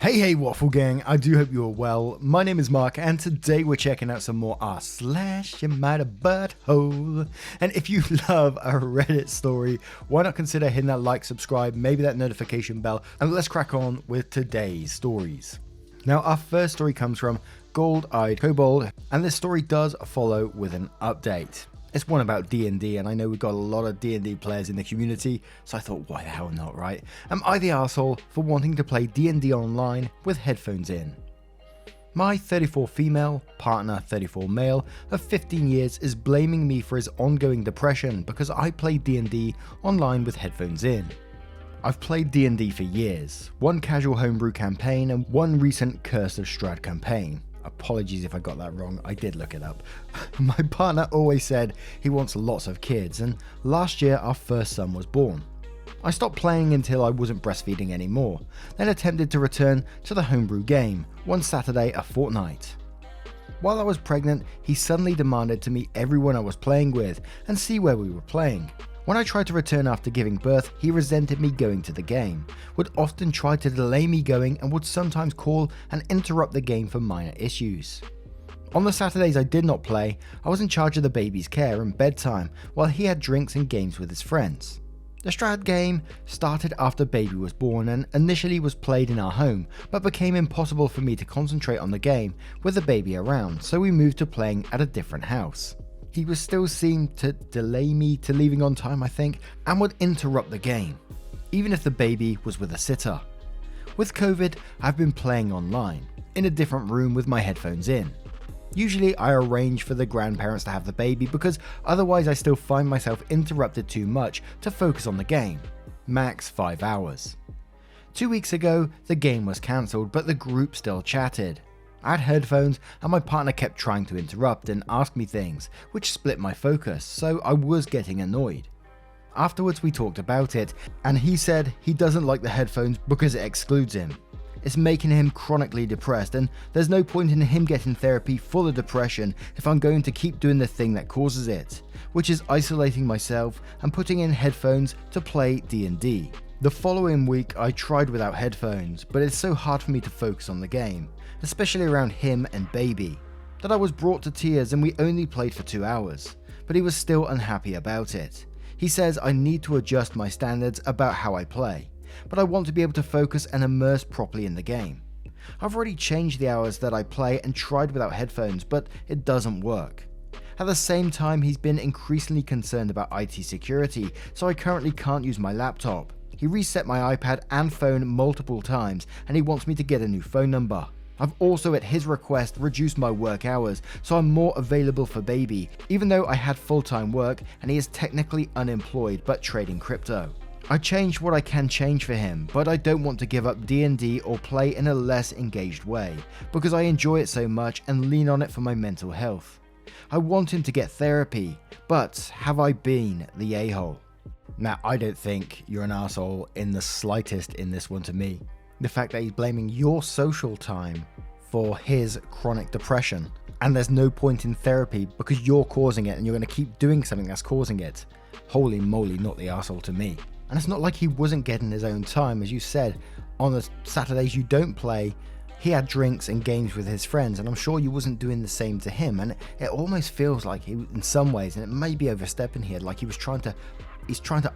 Hey Waffle Gang, I do hope you're well. My name is Mark and today we're checking out some more AmITheButtHole. And if you love a Reddit story, why not consider hitting that like, subscribe, maybe that notification bell, and let's crack on with today's stories. Now our first story comes from Gold-Eyed Kobold, and this story does follow with an update. It's one about D&D, and I know we've got a lot of D&D players in the community, so I thought, why the hell not, right? Am I the arsehole for wanting to play D&D online with headphones in? My 34 female, partner 34 male, of 15 years is blaming me for his ongoing depression because I play D&D online with headphones in. I've played D&D for years, one casual homebrew campaign and one recent Curse of Strahd campaign. Apologies if I got that wrong, I did look it up. My partner always said he wants lots of kids, and last year our first son was born. I stopped playing until I wasn't breastfeeding anymore, then attempted to return to the homebrew game, one Saturday a fortnight. While I was pregnant, he suddenly demanded to meet everyone I was playing with and see where we were playing. When I tried to return after giving birth, he resented me going to the game, would often try to delay me going and would sometimes call and interrupt the game for minor issues. On the Saturdays I did not play, I was in charge of the baby's care and bedtime while he had drinks and games with his friends. The Strahd game started after baby was born and initially was played in our home, but became impossible for me to concentrate on the game with the baby around, so we moved to playing at a different house. He was still seemed to delay me to leaving on time, I think, and would interrupt the game, even if the baby was with a sitter. With COVID, I've been playing online, in a different room with my headphones in. Usually I arrange for the grandparents to have the baby because otherwise I still find myself interrupted too much to focus on the game, max 5 hours. 2 weeks ago, the game was cancelled, but the group still chatted. I had headphones and my partner kept trying to interrupt and ask me things, which split my focus, so I was getting annoyed. Afterwards we talked about it, and he said he doesn't like the headphones because it excludes him. It's making him chronically depressed, and there's no point in him getting therapy for the depression if I'm going to keep doing the thing that causes it, which is isolating myself and putting in headphones to play D&D. The following week I tried without headphones, but it's so hard for me to focus on the game, especially around him and baby, that I was brought to tears and we only played for 2 hours, but he was still unhappy about it. He says I need to adjust my standards about how I play, but I want to be able to focus and immerse properly in the game. I've already changed the hours that I play and tried without headphones, but it doesn't work. At the same time, he's been increasingly concerned about IT security, so I currently can't use my laptop. He reset my iPad and phone multiple times, and he wants me to get a new phone number. I've also at his request reduced my work hours so I'm more available for baby, even though I had full-time work and he is technically unemployed but trading crypto. I changed what I can change for him, but I don't want to give up D&D or play in a less engaged way because I enjoy it so much and lean on it for my mental health. I want him to get therapy, but have I been the a-hole? Now, I don't think you're an asshole in the slightest in this one to me. The fact that he's blaming your social time for his chronic depression, and there's no point in therapy because you're causing it and you're going to keep doing something that's causing it. Holy moly, not the asshole to me. And it's not like he wasn't getting his own time, as you said, on the Saturdays you don't play, he had drinks and games with his friends, and I'm sure you wasn't doing the same to him, and it almost feels like he, in some ways, and it may be overstepping here, like he's trying to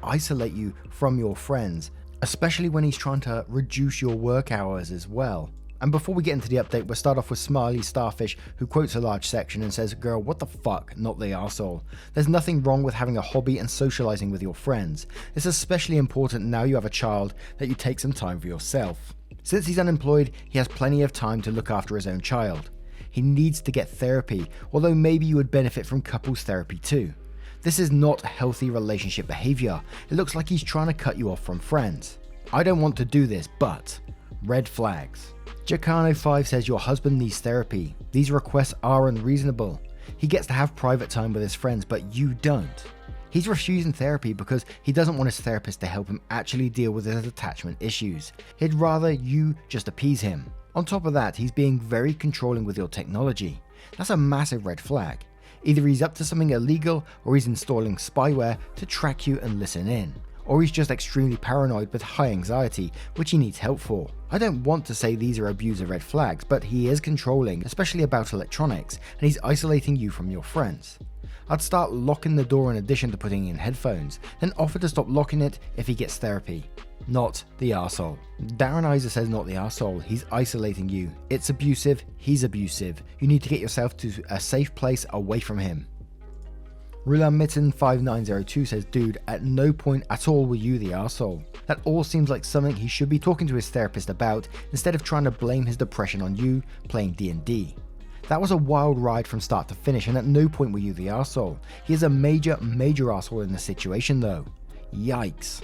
isolate you from your friends, especially when he's trying to reduce your work hours as well. And before we get into the update, we'll start off with Smiley Starfish, who quotes a large section and says, "Girl, what the fuck, not the arsehole. There's nothing wrong with having a hobby and socializing with your friends. It's especially important now you have a child that you take some time for yourself. Since he's unemployed, he has plenty of time to look after his own child. He needs to get therapy, although maybe you would benefit from couples therapy too. This is not healthy relationship behavior. It looks like he's trying to cut you off from friends. I don't want to do this, but red flags." Jacano5 says your husband needs therapy. These requests are unreasonable. He gets to have private time with his friends, but you don't. He's refusing therapy because he doesn't want his therapist to help him actually deal with his attachment issues. He'd rather you just appease him. On top of that, he's being very controlling with your technology. That's a massive red flag. Either he's up to something illegal or he's installing spyware to track you and listen in. or he's just extremely paranoid with high anxiety, which he needs help for. I don't want to say these are abuser red flags, but he is controlling, especially about electronics, and he's isolating you from your friends. I'd start locking the door in addition to putting in headphones, then offer to stop locking it if he gets therapy. Not the arsehole. Darren Isa says not the arsehole, he's isolating you. It's abusive, he's abusive. You need to get yourself to a safe place away from him. Rulamitten5902 says, dude, at no point at all were you the arsehole. That all seems like something he should be talking to his therapist about instead of trying to blame his depression on you playing D&D. That was a wild ride from start to finish, and at no point were you the arsehole. He is a major arsehole in this situation though. Yikes.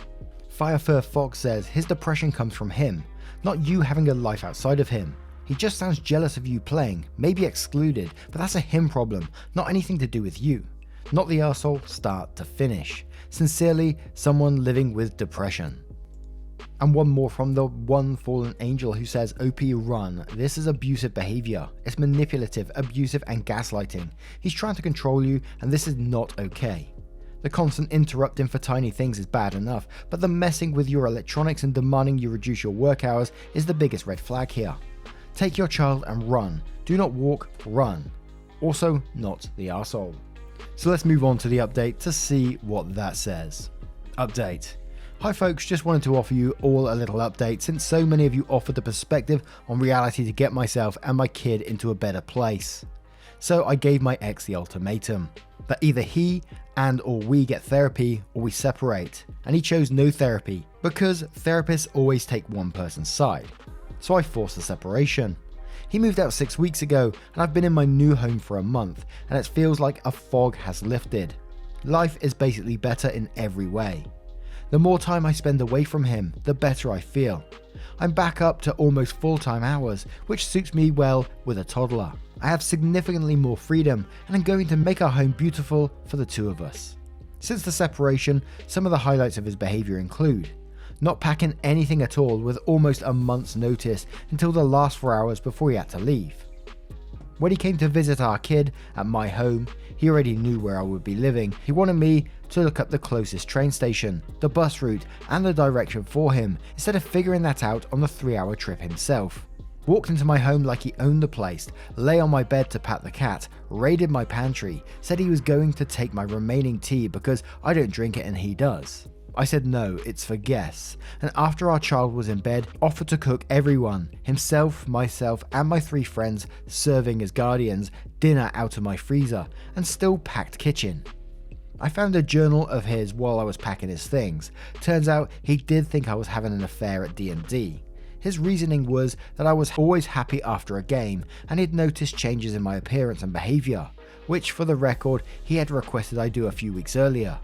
Firefur Fox says his depression comes from him, not you having a life outside of him. He just sounds jealous of you playing, maybe excluded, but that's a him problem, not anything to do with you. Not the arsehole, start to finish. Sincerely, someone living with depression. And one more from the One Fallen Angel who says, OP run, this is abusive behavior. It's manipulative, abusive and gaslighting. He's trying to control you and this is not okay. The constant interrupting for tiny things is bad enough, but the messing with your electronics and demanding you reduce your work hours is the biggest red flag here. Take your child and run. Do not walk, run. Also, not the arsehole. So let's move on to the update to see what that says. Update. Hi folks, just wanted to offer you all a little update since so many of you offered the perspective on reality to get myself and my kid into a better place. So I gave my ex the ultimatum that either he and or we get therapy or we separate, and he chose no therapy because therapists always take one person's side. So I forced the separation. He moved out 6 weeks ago and I've been in my new home for a month and it feels like a fog has lifted. Life is basically better in every way. The more time I spend away from him, the better I feel. I'm back up to almost full-time hours, which suits me well with a toddler. I have significantly more freedom and I'm going to make our home beautiful for the two of us. Since the separation, some of the highlights of his behavior include not packing anything at all with almost a month's notice until the last 4 hours before he had to leave. When he came to visit our kid at my home, he already knew where I would be living. He wanted me to look up the closest train station, the bus route and the direction for him instead of figuring that out on the 3-hour trip himself. Walked into my home like he owned the place, lay on my bed to pat the cat, raided my pantry, said he was going to take my remaining tea because I don't drink it and he does. I said no, it's for guests, and after our child was in bed, offered to cook everyone, himself, myself and my 3 friends serving as guardians, dinner out of my freezer, and still packed kitchen. I found a journal of his while I was packing his things. Turns out he did think I was having an affair at D&D. His reasoning was that I was always happy after a game, and he'd noticed changes in my appearance and behaviour, which for the record he had requested I do a few weeks earlier.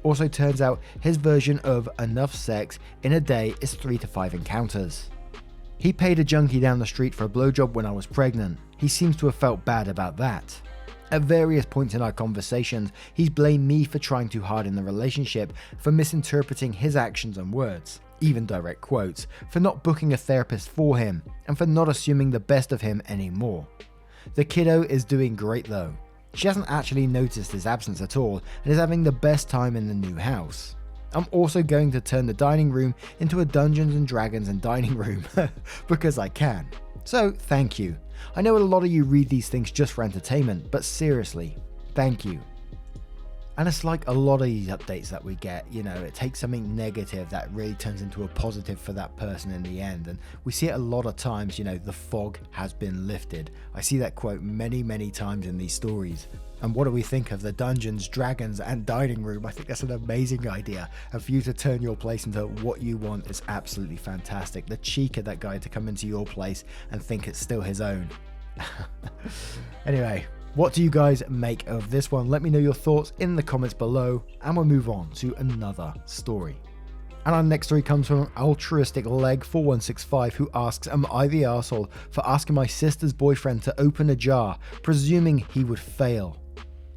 Also turns out his version of enough sex in a day is 3 to 5 encounters. He paid a junkie down the street for a blowjob when I was pregnant. He seems to have felt bad about that. At various points in our conversations, he's blamed me for trying too hard in the relationship, for misinterpreting his actions and words, even direct quotes, for not booking a therapist for him, and for not assuming the best of him anymore. The kiddo is doing great though. She hasn't actually noticed his absence at all and is having the best time in the new house. I'm also going to turn the dining room into a Dungeons and Dragons and dining room because I can. So thank you. I know a lot of you read these things just for entertainment, but seriously, thank you. And it's like a lot of these updates that we get, you know, it takes something negative that really turns into a positive for that person in the end. And we see it a lot of times, you know, the fog has been lifted. I see that quote many, many times in these stories. And what do we think of the Dungeons, Dragons and dining room? I think that's an amazing idea. And for you to turn your place into what you want is absolutely fantastic. The cheek of that guy to come into your place and think it's still his own. Anyway, what do you guys make of this one? Let me know your thoughts in the comments below, and we'll move on to another story. And our next story comes from Altruistic Leg 4165, who asks, am I the arsehole for asking my sister's boyfriend to open a jar, presuming he would fail?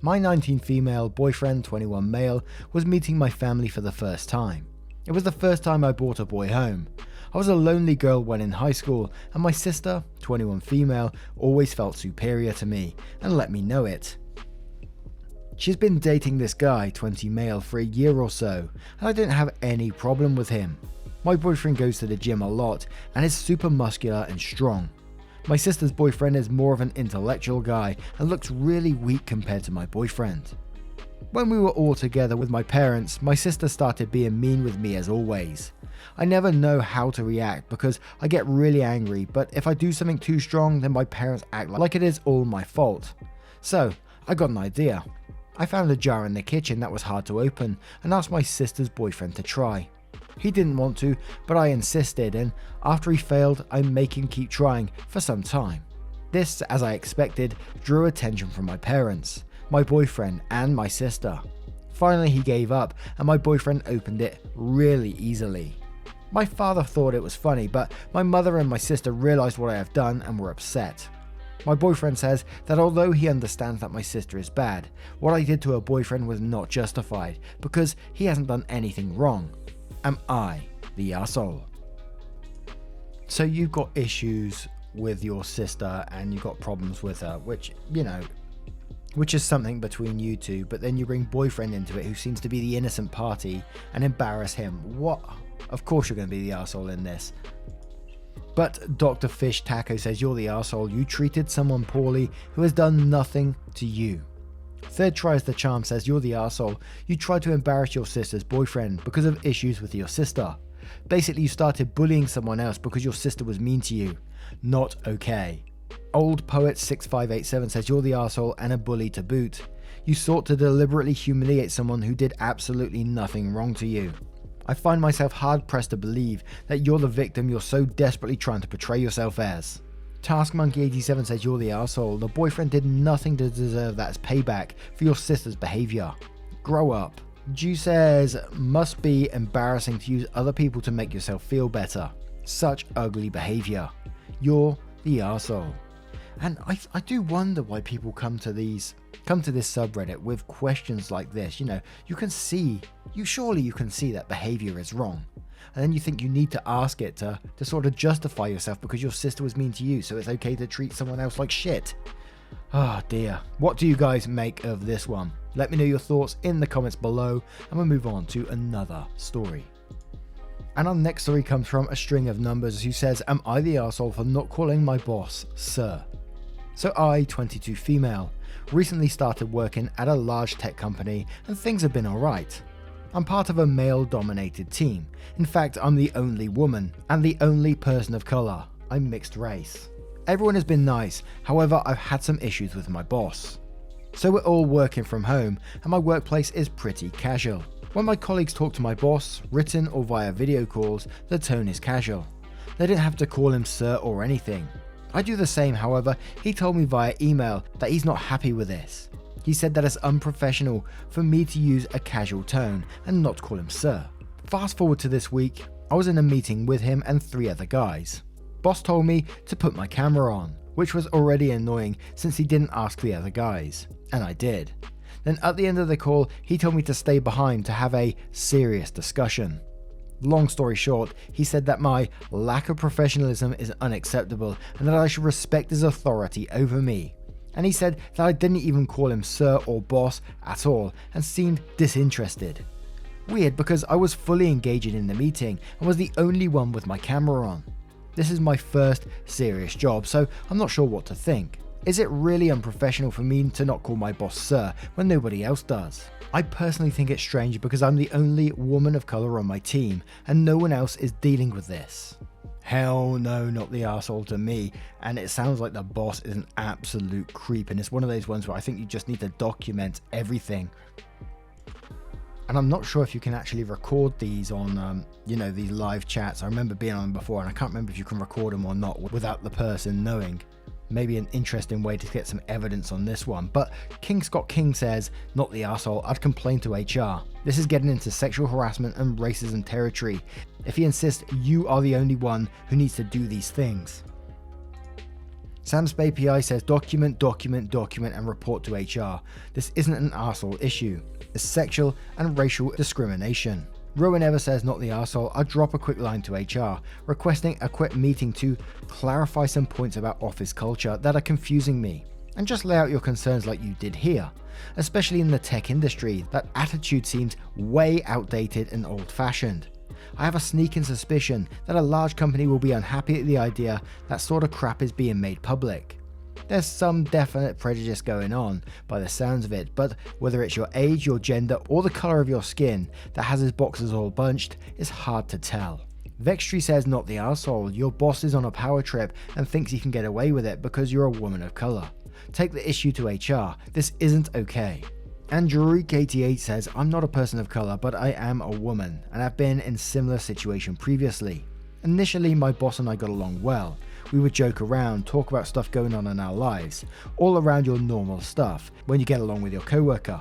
My 19 female, boyfriend 21 male, was meeting my family for the first time. It was the first time I brought a boy home. I was a lonely girl when in high school, and my sister, 21 female, always felt superior to me and let me know it. She's been dating this guy, 20 male, for a year or so, and I didn't have any problem with him. My boyfriend goes to the gym a lot and is super muscular and strong. My sister's boyfriend is more of an intellectual guy and looks really weak compared to my boyfriend. When we were all together with my parents, my sister started being mean with me as always. I never know how to react because I get really angry, but if I do something too strong, then my parents act like it is all my fault. So, I got an idea. I found a jar in the kitchen that was hard to open and asked my sister's boyfriend to try. He didn't want to, but I insisted, and after he failed, I made him keep trying for some time. This, as I expected, drew attention from my parents, my boyfriend, and my sister. Finally, he gave up, and my boyfriend opened it really easily. My father thought it was funny, but my mother and my sister realized what I have done and were upset. My boyfriend says that although he understands that my sister is bad, what I did to her boyfriend was not justified because he hasn't done anything wrong. Am I the arsehole? So you've got issues with your sister and you've got problems with her, which is something between you two, but then you bring boyfriend into it who seems to be the innocent party and embarrass him. What? Of course you're going to be the arsehole in this. But Dr. Fish Taco says you're the arsehole. You treated someone poorly who has done nothing to you. Third Tries the Charm says you're the arsehole. You tried to embarrass your sister's boyfriend because of issues with your sister. Basically, you started bullying someone else because your sister was mean to you. Not okay. Old Poet 6587 says you're the arsehole and a bully to boot. You sought to deliberately humiliate someone who did absolutely nothing wrong to you. I find myself hard pressed to believe that you're the victim you're so desperately trying to portray yourself as. TaskMonkey87 says you're the arsehole. The boyfriend did nothing to deserve that as payback for your sister's behavior. Grow up. Jew says, must be embarrassing to use other people to make yourself feel better. Such ugly behavior. You're the arsehole. And I do wonder why people come to this subreddit with questions like this. You can see that behavior is wrong. And then you think you need to ask it to sort of justify yourself because your sister was mean to you, so it's okay to treat someone else like shit. Oh dear. What do you guys make of this one? Let me know your thoughts in the comments below, and we'll move on to another story. And our next story comes from a string of numbers who says, am I the arsehole for not calling my boss sir? So I, 22 female, recently started working at a large tech company and things have been alright. I'm part of a male-dominated team. In fact, I'm the only woman and the only person of colour. I'm mixed race. Everyone has been nice, however I've had some issues with my boss. So we're all working from home and my workplace is pretty casual. When my colleagues talk to my boss, written or via video calls, the tone is casual. They didn't have to call him sir or anything. I do the same, however, he told me via email that he's not happy with this. He said that it's unprofessional for me to use a casual tone and not call him sir. Fast forward to this week, I was in a meeting with him and 3 other guys. Boss told me to put my camera on, which was already annoying since he didn't ask the other guys, and I did. Then at the end of the call, he told me to stay behind to have a serious discussion. Long story short, he said that my lack of professionalism is unacceptable and that I should respect his authority over me. And he said that I didn't even call him sir or boss at all and seemed disinterested. Weird, because I was fully engaging in the meeting and was the only one with my camera on. This is my first serious job, so I'm not sure what to think. Is it really unprofessional for me to not call my boss sir when nobody else does? I personally think it's strange because I'm the only woman of colour on my team and no one else is dealing with this. Hell no, not the arsehole to me, and it sounds like the boss is an absolute creep, and it's one of those ones where I think you just need to document everything. And I'm not sure if you can actually record these on, these live chats. I remember being on them before and I can't remember if you can record them or not without the person knowing. Maybe an interesting way to get some evidence on this one. But King Scott King says, not the arsehole, I'd complain to HR. This is getting into sexual harassment and racism territory. If he insists you are the only one who needs to do these things. Sam's API says document and report to HR. This isn't an arsehole issue. It's sexual and racial discrimination. Rowan Ever says not the arsehole, I'd drop a quick line to HR, requesting a quick meeting to clarify some points about office culture that are confusing me, and just lay out your concerns like you did here. especially in the tech industry. That attitude seems way outdated and old-fashioned. I have a sneaking suspicion that a large company will be unhappy at the idea that sort of crap is being made public. There's some definite prejudice going on by the sounds of it, but whether it's your age, your gender, or the colour of your skin that has his boxes all bunched is hard to tell. Vextree says, not the arsehole, your boss is on a power trip and thinks he can get away with it because you're a woman of colour. Take the issue to HR, this isn't okay. And Drurik88 says, I'm not a person of colour, but I am a woman, and I've been in similar situation previously. Initially, my boss and I got along well. We would joke around, talk about stuff going on in our lives, all around your normal stuff, when you get along with your coworker.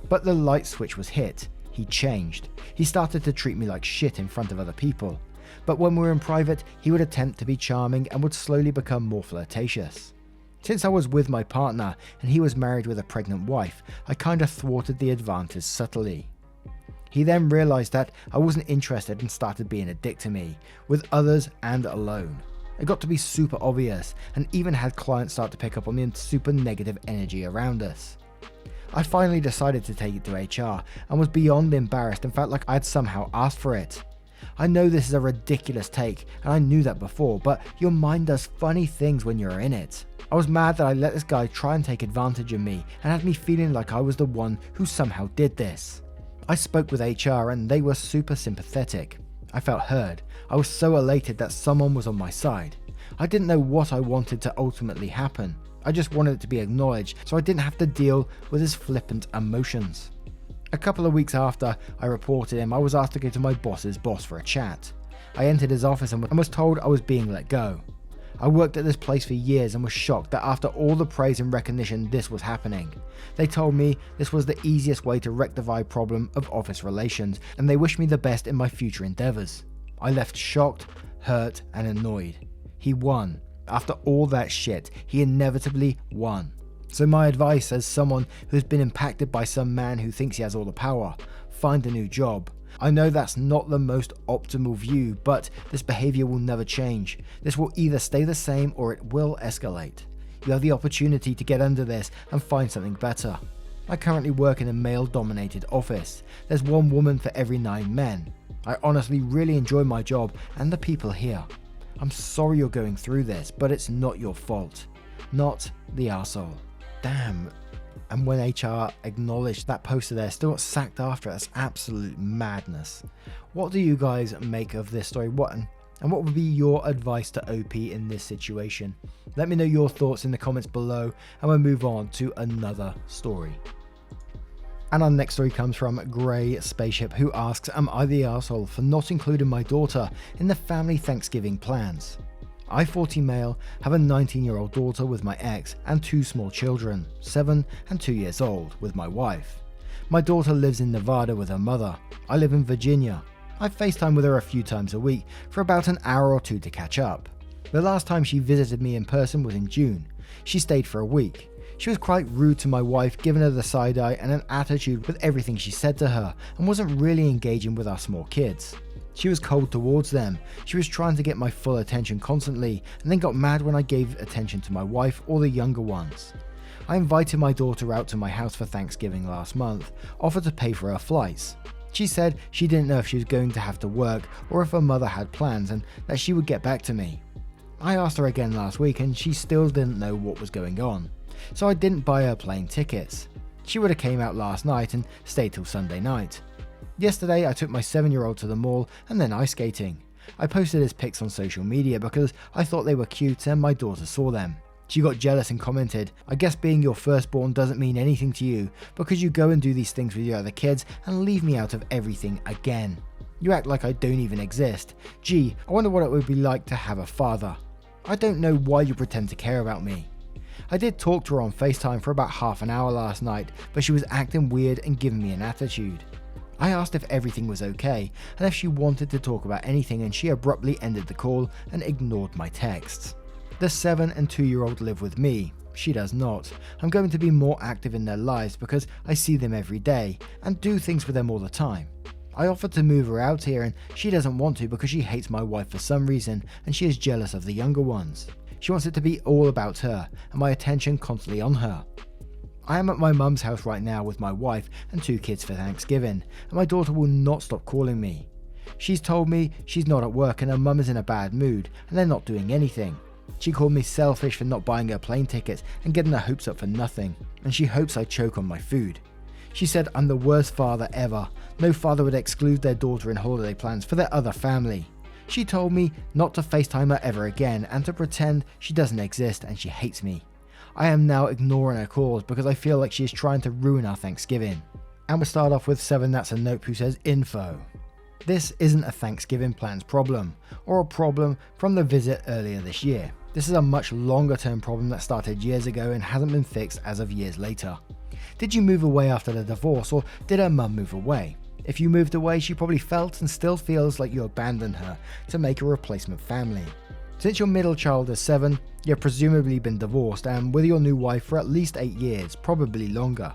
But the light switch was hit. He changed. He started to treat me like shit in front of other people. But when we were in private, he would attempt to be charming and would slowly become more flirtatious. Since I was with my partner and he was married with a pregnant wife, I kinda thwarted the advantage subtly. He then realised that I wasn't interested and started being a dick to me, with others and alone. It got to be super obvious and even had clients start to pick up on the super negative energy around us. I finally decided to take it to HR and was beyond embarrassed and felt like I had somehow asked for it. I know this is a ridiculous take and I knew that before, but your mind does funny things when you're in it. I was mad that I let this guy try and take advantage of me and had me feeling like I was the one who somehow did this. I spoke with HR and they were super sympathetic. I felt heard. I was so elated that someone was on my side. I didn't know what I wanted to ultimately happen. I just wanted it to be acknowledged so I didn't have to deal with his flippant emotions. A couple of weeks after I reported him, I was asked to go to my boss's boss for a chat. I entered his office and was told I was being let go. I worked at this place for years and was shocked that after all the praise and recognition this was happening. They told me this was the easiest way to rectify problem of office relations and they wished me the best in my future endeavours. I left shocked, hurt and annoyed. He won. After all that shit, he inevitably won. So my advice as someone who's been impacted by some man who thinks he has all the power, find a new job. I know that's not the most optimal view, but this behaviour will never change. This will either stay the same or it will escalate. You have the opportunity to get under this and find something better. I currently work in a male-dominated office. There's one woman for every 9 men. I honestly really enjoy my job and the people here. I'm sorry you're going through this, but it's not your fault. Not the arsehole. Damn. And when HR acknowledged that poster there, still got sacked after it. That's absolute madness. What do you guys make of this story? And what would be your advice to OP in this situation? Let me know your thoughts in the comments below and we'll move on to another story. And our next story comes from Grey Spaceship, who asks, am I the arsehole for not including my daughter in the family Thanksgiving plans? I, 40 male, have a 19-year-old daughter with my ex and 2 small children, 7 and 2 years old, with my wife. My daughter lives in Nevada with her mother. I live in Virginia. I FaceTime with her a few times a week for about an hour or 2 to catch up. The last time she visited me in person was in June. She stayed for a week. She was quite rude to my wife, giving her the side eye and an attitude with everything she said to her, and wasn't really engaging with our small kids. She was cold towards them. She was trying to get my full attention constantly, and then got mad when I gave attention to my wife or the younger ones. I invited my daughter out to my house for Thanksgiving last month, offered to pay for her flights. She said she didn't know if she was going to have to work or if her mother had plans and that she would get back to me. I asked her again last week and she still didn't know what was going on, so I didn't buy her plane tickets. She would have came out last night and stayed till Sunday night. Yesterday I took my 7-year-old to the mall and then ice skating. I posted his pics on social media because I thought they were cute and my daughter saw them. She got jealous and commented, I guess being your firstborn doesn't mean anything to you because you go and do these things with your other kids and leave me out of everything again. You act like I don't even exist. Gee, I wonder what it would be like to have a father. I don't know why you pretend to care about me. I did talk to her on FaceTime for about half an hour last night, but she was acting weird and giving me an attitude. I asked if everything was okay and if she wanted to talk about anything, and she abruptly ended the call and ignored my texts. The 7 and 2-year-old live with me. She does not. I'm going to be more active in their lives because I see them every day and do things with them all the time. I offered to move her out here and she doesn't want to because she hates my wife for some reason and she is jealous of the younger ones. She wants it to be all about her and my attention constantly on her. I am at my mum's house right now with my wife and 2 kids for Thanksgiving, and my daughter will not stop calling me. She's told me she's not at work and her mum is in a bad mood and they're not doing anything. She called me selfish for not buying her plane tickets and getting her hopes up for nothing, and she hopes I choke on my food. She said I'm the worst father ever. No father would exclude their daughter in holiday plans for their other family. She told me not to FaceTime her ever again and to pretend she doesn't exist and she hates me. I am now ignoring her calls because I feel like she is trying to ruin our Thanksgiving. And we'll start off with 7 That's a Nope who says info. This isn't a Thanksgiving plans problem or a problem from the visit earlier this year. This is a much longer term problem that started years ago and hasn't been fixed as of years later. Did you move away after the divorce, or did her mum move away? If you moved away, she probably felt and still feels like you abandoned her to make a replacement family. Since your middle child is 7, you've presumably been divorced and with your new wife for at least 8 years, probably longer.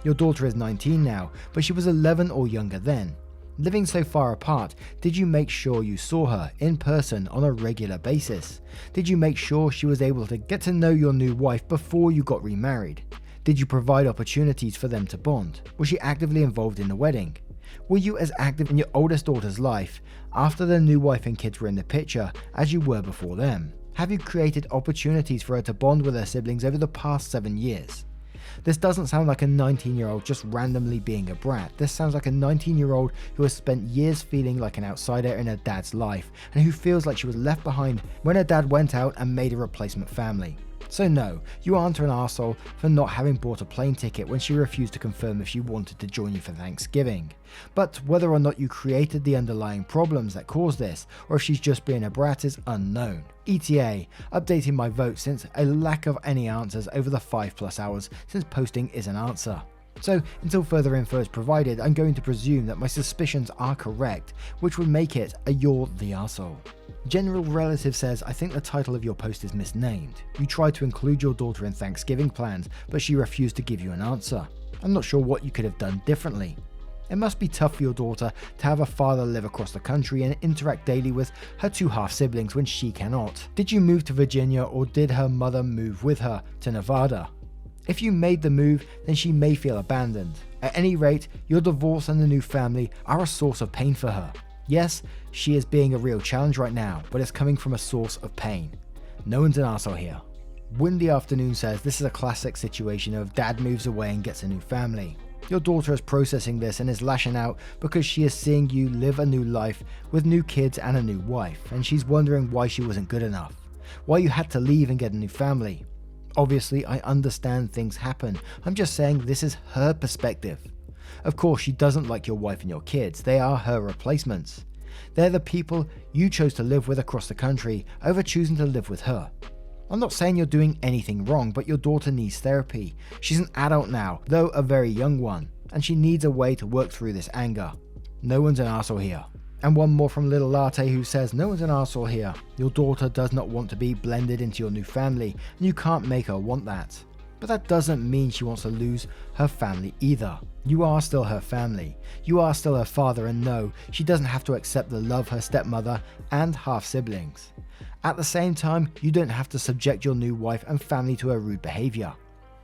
Your daughter is 19 now, but she was 11 or younger then. Living so far apart, did you make sure you saw her in person on a regular basis? Did you make sure she was able to get to know your new wife before you got remarried? Did you provide opportunities for them to bond? Was she actively involved in the wedding? Were you as active in your oldest daughter's life after the new wife and kids were in the picture as you were before them? Have you created opportunities for her to bond with her siblings over the past 7 years? This doesn't sound like a 19-year-old just randomly being a brat. This sounds like a 19-year-old who has spent years feeling like an outsider in her dad's life and who feels like she was left behind when her dad went out and made a replacement family. So no, you aren't an arsehole for not having bought a plane ticket when she refused to confirm if she wanted to join you for Thanksgiving. But whether or not you created the underlying problems that caused this, or if she's just being a brat, is unknown. ETA, updating my vote since a lack of any answers over the 5+ hours since posting is an answer. So until further info is provided, I'm going to presume that my suspicions are correct, which would make it a You're the Arsehole. General Relative says, I think the title of your post is misnamed. You tried to include your daughter in Thanksgiving plans, but she refused to give you an answer. I'm not sure what you could have done differently. It must be tough for your daughter to have a father live across the country and interact daily with her 2 half-siblings when she cannot. Did you move to Virginia or did her mother move with her to Nevada? If you made the move, then she may feel abandoned. At any rate, your divorce and the new family are a source of pain for her. Yes, she is being a real challenge right now, but it's coming from a source of pain. No one's an arsehole here. Windy Afternoon says this is a classic situation of dad moves away and gets a new family. Your daughter is processing this and is lashing out because she is seeing you live a new life with new kids and a new wife, and she's wondering why she wasn't good enough, why you had to leave and get a new family. Obviously, I understand things happen. I'm just saying this is her perspective. Of course, she doesn't like your wife and your kids. They are her replacements. They're the people you chose to live with across the country over choosing to live with her. I'm not saying you're doing anything wrong, but your daughter needs therapy. She's an adult now, though a very young one, and she needs a way to work through this anger. No one's an arsehole here. And one more from Little Latte who says, no one's an arsehole here. Your daughter does not want to be blended into your new family, and you can't make her want that. But that doesn't mean she wants to lose her family either. You are still her family. You are still her father, and no, she doesn't have to accept the love her stepmother and half-siblings. At the same time, you don't have to subject your new wife and family to her rude behavior.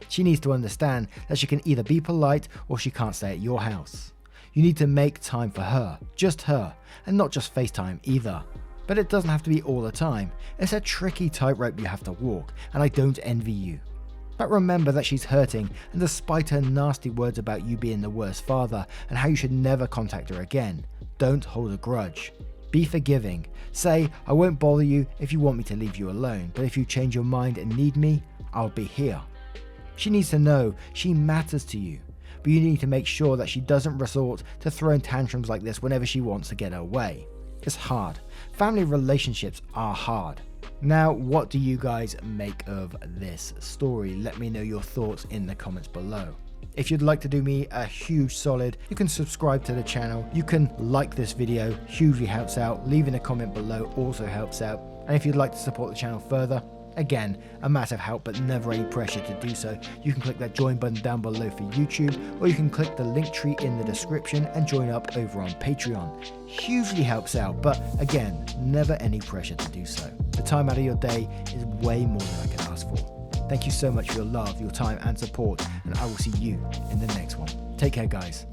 She needs to understand that she can either be polite or she can't stay at your house. You need to make time for her, and not just FaceTime either. But it doesn't have to be all the time. It's a tricky tightrope you have to walk, and I don't envy you. But remember that she's hurting, and despite her nasty words about you being the worst father and how you should never contact her again, don't hold a grudge. Be forgiving. Say, I won't bother you if you want me to leave you alone, but if you change your mind and need me, I'll be here. She needs to know she matters to you, but you need to make sure that she doesn't resort to throwing tantrums like this whenever she wants to get her way. It's hard. Family relationships are hard. Now, what do you guys make of this story? Let me know your thoughts in the comments below. If you'd like to do me a huge solid, you can subscribe to the channel, you can like this video, hugely helps out, leaving a comment below also helps out, and if you'd like to support the channel further, again, a massive help but never any pressure to do so, you can click that join button down below for YouTube, or you can click the link tree in the description and join up over on Patreon. Hugely helps out, but again, never any pressure to do so. The time out of your day is way more than I can ask for. Thank you so much for your love, your time and support, and I will see you in the next one. Take care, guys.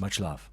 Much love.